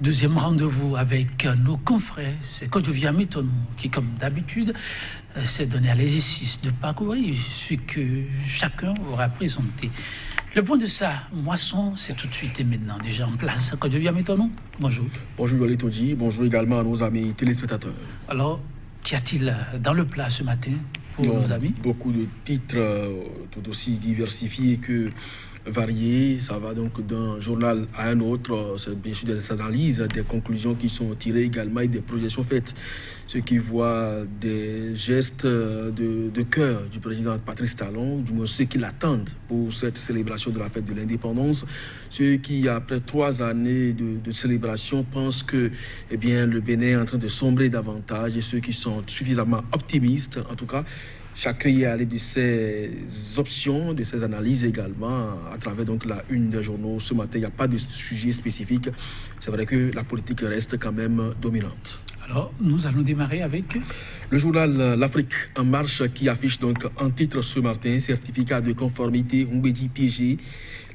Deuxième rendez-vous avec nos confrères, c'est Kodjoviam Metonou qui, comme d'habitude, s'est donné à l'exercice de parcourir ce que chacun aura présenté. Le point de sa moisson, c'est tout de suite et maintenant déjà en place. Kodjoviam Metonou, bonjour. Bonjour Joël Todji, bonjour également à nos amis téléspectateurs. Alors, qu'y a-t-il dans le plat ce matin pour nos amis? Beaucoup de titres tout aussi diversifiés que variés. Ça va donc d'un journal à un autre. C'est bien sûr des analyses, des conclusions qui sont tirées également et des projections faites. Ceux qui voient des gestes de cœur du président Patrice Talon, du moins ceux qui l'attendent pour cette célébration de la fête de l'indépendance. Ceux qui, après 3 années de célébration, pensent que le Bénin est en train de sombrer davantage, et ceux qui sont suffisamment optimistes, en tout cas. Chacun y est allé de ses options, de ses analyses également, à travers donc la une des journaux. Ce matin, il n'y a pas de sujet spécifique. C'est vrai que la politique reste quand même dominante. Alors, nous allons démarrer avec le journal L'Afrique en marche qui affiche donc en titre ce matin, certificat de conformité Mbedi piégé.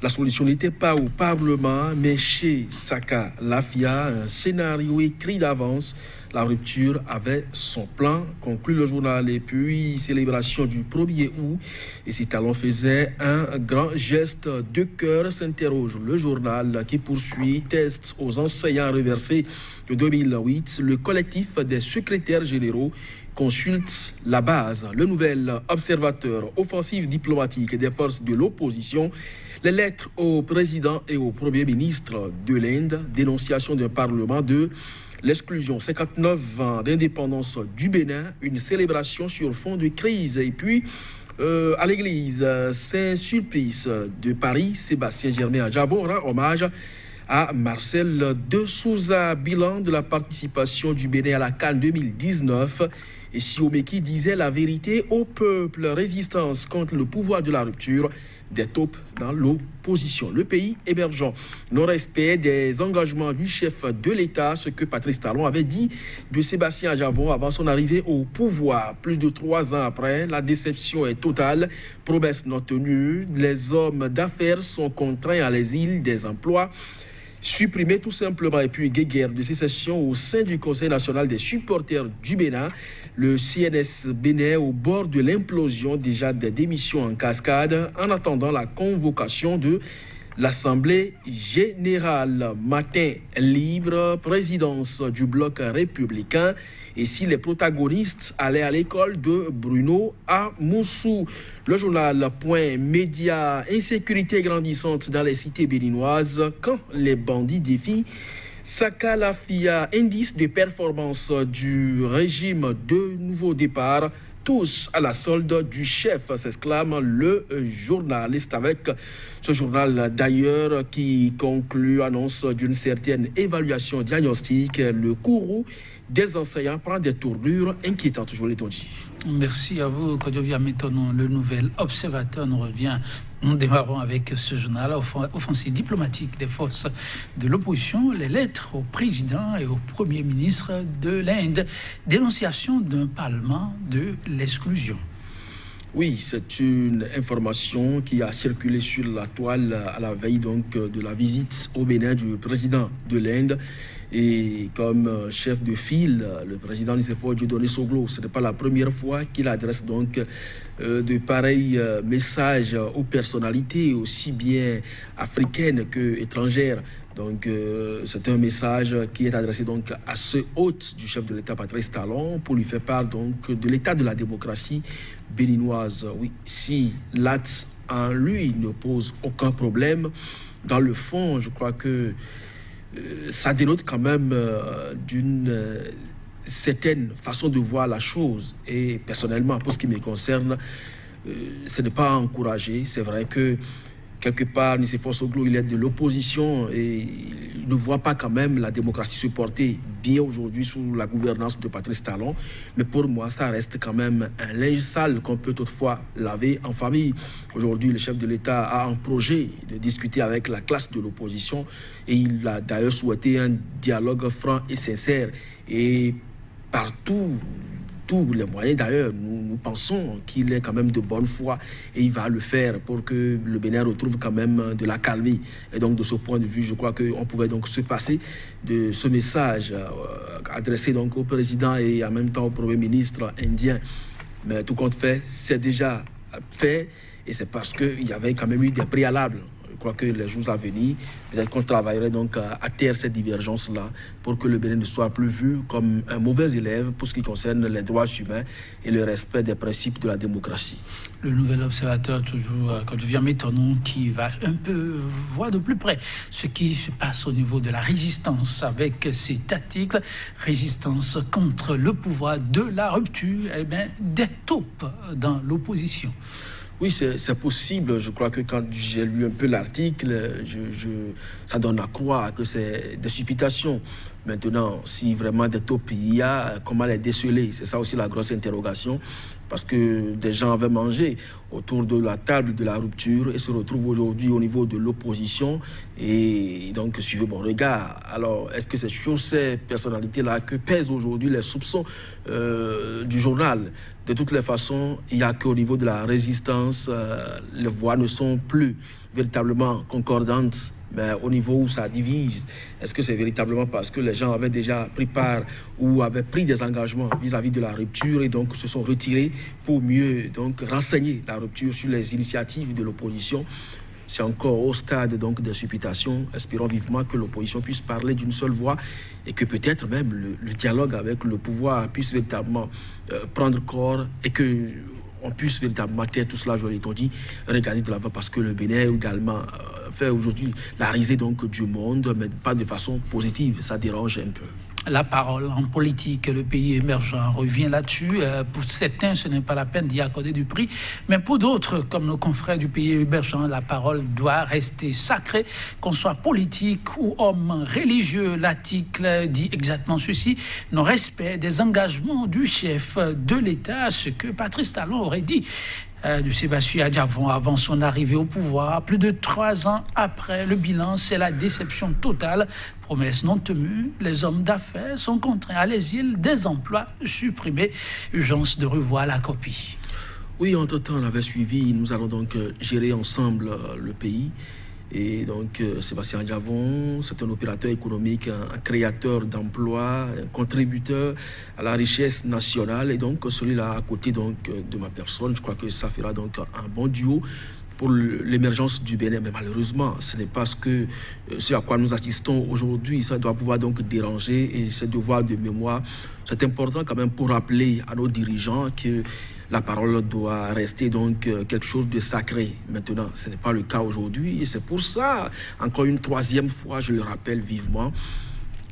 La solution n'était pas au Parlement, mais chez Saka Lafia, un scénario écrit d'avance. La rupture avait son plan, conclut le journal. Et puis, célébration du 1er août. Et si Talon faisait un grand geste de cœur, s'interroge le journal qui poursuit. Test aux enseignants reversés de 2008. Le collectif des secrétaires généraux consulte la base. Le nouvel observateur offensif diplomatique des forces de l'opposition. Les lettres au président et au premier ministre de l'Inde. Dénonciation d'un parlement de l'exclusion. 59 ans d'indépendance du Bénin. Une célébration sur fond de crise. Et puis, à l'église Saint-Sulpice de Paris, Sébastien Germain Adjabon rend hommage à Marcel de Souza. Bilan de la participation du Bénin à la CAN 2019. Et Siomeki disait la vérité au peuple. Résistance contre le pouvoir de la rupture. Des taupes dans l'opposition. Le pays émergent. Non-respect des engagements du chef de l'État, ce que Patrice Talon avait dit de Sébastien Adjabon avant son arrivée au pouvoir. Plus de 3 ans après, la déception est totale. Promesses non tenues. Les hommes d'affaires sont contraints à l'exil, des emplois supprimés tout simplement. Et puis, guerre de sécession au sein du Conseil national des supporters du Bénin. Le CNS Bénin au bord de l'implosion, déjà des démissions en cascade, en attendant la convocation de l'Assemblée générale. Matin libre, présidence du bloc républicain. Et si les protagonistes allaient à l'école de Bruno Amoussou. Le journal Point Média, insécurité grandissante dans les cités béninoises quand les bandits défient Saka Lafia, indice de performance du régime de nouveau départ. Tous à la solde du chef, s'exclame le journaliste, avec ce journal d'ailleurs qui conclut, annonce d'une certaine évaluation diagnostique. Le courroux des enseignants prend des tournures inquiétantes. Je vous l'ai dit. Merci à vous, Kodjoviam Metonou. Le nouvel observateur nous revient. Nous démarrons avec ce journal offensive diplomatique des forces de l'opposition. Les lettres au président et au premier ministre de l'Inde. Dénonciation d'un parlement de l'exclusion. Oui, c'est une information qui a circulé sur la toile à la veille donc de la visite au Bénin du président de l'Inde. Et comme chef de file, le président Nicéphore Dieudonné Soglo, ce n'est pas la première fois qu'il adresse donc de pareils messages aux personnalités aussi bien africaines qu'étrangères. Donc c'est un message qui est adressé donc à ce hôte du chef de l'État Patrice Talon pour lui faire part donc de l'état de la démocratie béninoise. Oui, si l'acte en lui ne pose aucun problème, dans le fond, je crois que ça dénote quand même d'une certaine façon de voir la chose. Et personnellement, pour ce qui me concerne, ce n'est pas encouragé. C'est vrai que quelque part, Nicéphore Soglo, il est de l'opposition et il ne voit pas quand même la démocratie se porter bien aujourd'hui sous la gouvernance de Patrice Talon. Mais pour moi, ça reste quand même un linge sale qu'on peut toutefois laver en famille. Aujourd'hui, le chef de l'État a un projet de discuter avec la classe de l'opposition et il a d'ailleurs souhaité un dialogue franc et sincère. Et partout tous les moyens. D'ailleurs, nous pensons qu'il est quand même de bonne foi et il va le faire pour que le Bénin retrouve quand même de la calmie. Et donc, de ce point de vue, je crois qu'on pouvait donc se passer de ce message adressé donc au président et en même temps au Premier ministre indien. Mais tout compte fait, c'est déjà fait et c'est parce qu'il y avait quand même eu des préalables. Je crois que les jours à venir, peut-être qu'on travaillerait donc à taire cette divergence-là pour que le Bénin ne soit plus vu comme un mauvais élève pour ce qui concerne les droits humains et le respect des principes de la démocratie. Le nouvel observateur, toujours, quand je viens Métonon, qui va un peu voir de plus près ce qui se passe au niveau de la résistance avec cet article, résistance contre le pouvoir de la rupture, eh bien, des taupes dans l'opposition. Oui, c'est possible. Je crois que quand j'ai lu un peu l'article, ça donne à croire que c'est des supputations. Maintenant, si vraiment des taupes il y a, comment les déceler? C'est ça aussi la grosse interrogation. Parce que des gens avaient mangé autour de la table de la rupture et se retrouvent aujourd'hui au niveau de l'opposition. Et donc, suivez mon regard. Alors, est-ce que c'est sur ces personnalités-là que pèsent aujourd'hui les soupçons du journal? De toutes les façons, il n'y a qu'au niveau de la résistance, les voix ne sont plus véritablement concordantes. Mais au niveau où ça divise, est-ce que c'est véritablement parce que les gens avaient déjà pris part ou avaient pris des engagements vis-à-vis de la rupture et donc se sont retirés pour mieux donc renseigner la rupture sur les initiatives de l'opposition? C'est encore au stade donc des supputations. Espérons vivement que l'opposition puisse parler d'une seule voix et que peut-être même le dialogue avec le pouvoir puisse véritablement prendre corps et que on puisse véritablement taire tout cela, je l'ai dit, regarder de l'avant parce que le Bénin également fait aujourd'hui la risée donc du monde, mais pas de façon positive. Ça dérange un peu. La parole en politique, le pays émergent revient là-dessus. Pour certains, ce n'est pas la peine d'y accorder du prix. Mais pour d'autres, comme nos confrères du pays émergent, la parole doit rester sacrée. Qu'on soit politique ou homme religieux, l'article dit exactement ceci. Non-respect des engagements du chef de l'État, ce que Patrice Talon aurait dit de Sébastien Adjavon avant son arrivée au pouvoir. Plus de 3 ans après, le bilan, c'est la déception totale. Promesses non tenues, les hommes d'affaires sont contraints à l'exil, des emplois supprimés. Urgence de revoir la copie. Oui, entre-temps, on avait suivi, nous allons donc gérer ensemble le pays. Et donc, Sébastien Adjavon, c'est un opérateur économique, un créateur d'emplois, un contributeur à la richesse nationale. Et donc, celui-là, à côté donc, de ma personne, je crois que ça fera donc un bon duo pour l'émergence du Bénin. Mais malheureusement, ce n'est pas ce à quoi nous assistons aujourd'hui. Ça doit pouvoir donc déranger et ce devoir de mémoire, c'est important quand même pour rappeler à nos dirigeants que la parole doit rester donc quelque chose de sacré. Maintenant, ce n'est pas le cas aujourd'hui et c'est pour ça, encore une troisième fois, je le rappelle vivement,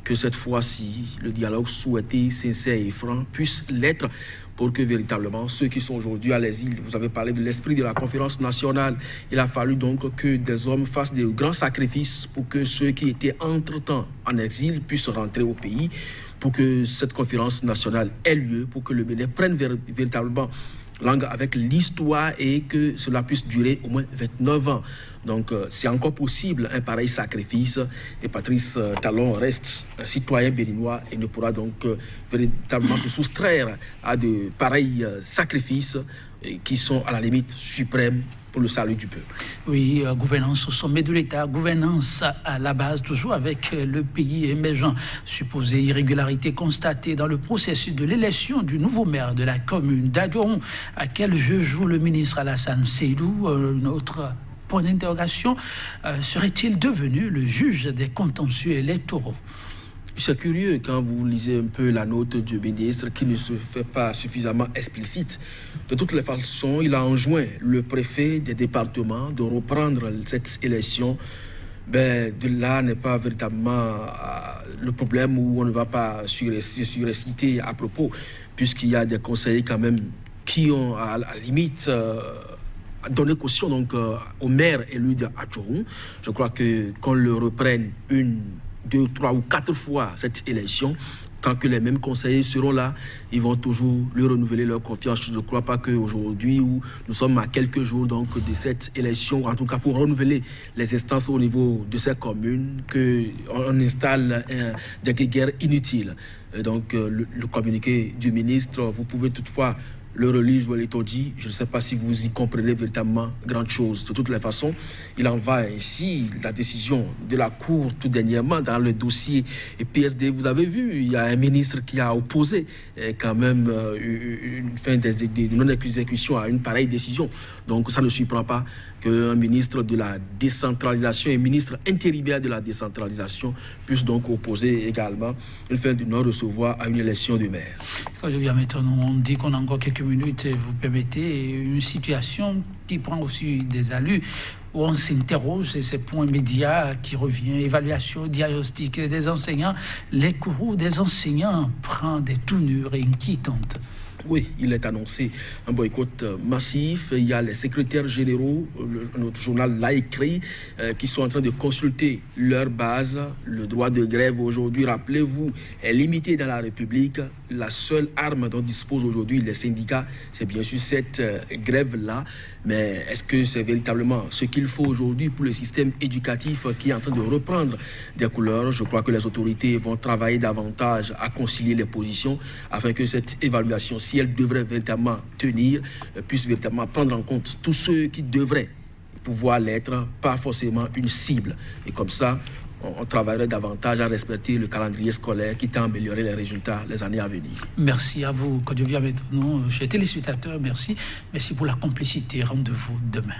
que cette fois-ci, le dialogue souhaité, sincère et franc puisse l'être pour que véritablement ceux qui sont aujourd'hui à l'exil, vous avez parlé de l'esprit de la conférence nationale, il a fallu donc que des hommes fassent de grands sacrifices pour que ceux qui étaient entre-temps en exil puissent rentrer au pays, pour que cette conférence nationale ait lieu, pour que le Bénin prenne véritablement langue avec l'histoire et que cela puisse durer au moins 29 ans. Donc, c'est encore possible un pareil sacrifice et Patrice Talon reste un citoyen béninois et ne pourra donc véritablement se soustraire à de pareils sacrifices qui sont à la limite suprême pour le salut du peuple. Oui, gouvernance au sommet de l'État, gouvernance à la base, toujours avec le pays émergent. Supposée irrégularité constatée dans le processus de l'élection du nouveau maire de la commune d'Adjoron, à quel jeu joue le ministre Alassane Seydou. Notre point d'interrogation, serait-il devenu le juge des contentieux électoraux? C'est curieux quand vous lisez un peu la note du ministre qui ne se fait pas suffisamment explicite. De toutes les façons, il a enjoint le préfet des départements de reprendre cette élection. Ben, de là n'est pas véritablement le problème où on ne va pas surréciter à propos, puisqu'il y a des conseillers quand même qui ont à la limite donné caution donc, au maire élu d'Adjoron. Je crois que qu'on le reprenne 1, 2, 3 ou 4 fois cette élection, tant que les mêmes conseillers seront là, ils vont toujours lui renouveler leur confiance. Je ne crois pas qu'aujourd'hui, où nous sommes à quelques jours donc, de cette élection, en tout cas pour renouveler les instances au niveau de ces communes, qu'on installe des guerres inutiles. Donc le communiqué du ministre, vous pouvez toutefois le relire, je l'ai dit, je ne sais pas si vous y comprenez véritablement grande chose. De toutes les façons, il en va ainsi. La décision de la Cour tout dernièrement dans le dossier PSD, vous avez vu, il y a un ministre qui a opposé quand même une fin de non-exécution à une pareille décision. Donc ça ne surprend pas qu'un ministre de la décentralisation et ministre intérimaire de la décentralisation puisse donc opposer également une fin de non-recevoir à une élection de maire. Quand je viens maintenant, on dit qu'on a encore quelques minutes, vous permettez, une situation qui prend aussi des allures, où on s'interroge, et ces points médias qui revient, évaluation, diagnostic des enseignants, les courroux des enseignants prend des tournures inquiétantes. Oui, il est annoncé un boycott massif. Il y a les secrétaires généraux, notre journal l'a écrit, qui sont en train de consulter leur base. Le droit de grève aujourd'hui, rappelez-vous, est limité dans la République. La seule arme dont disposent aujourd'hui les syndicats, c'est bien sûr cette grève-là. Mais est-ce que c'est véritablement ce qu'il faut aujourd'hui pour le système éducatif qui est en train de reprendre des couleurs? Je crois que les autorités vont travailler davantage à concilier les positions afin que cette évaluation, si elle devrait véritablement tenir, puisse véritablement prendre en compte tous ceux qui devraient pouvoir l'être, pas forcément une cible. Et comme ça, on travaillerait davantage à respecter le calendrier scolaire qui tend à améliorer les résultats les années à venir. Merci à vous, Kodjo Via Métonou, chers téléspectateurs, merci. Merci pour la complicité. Rendez-vous demain.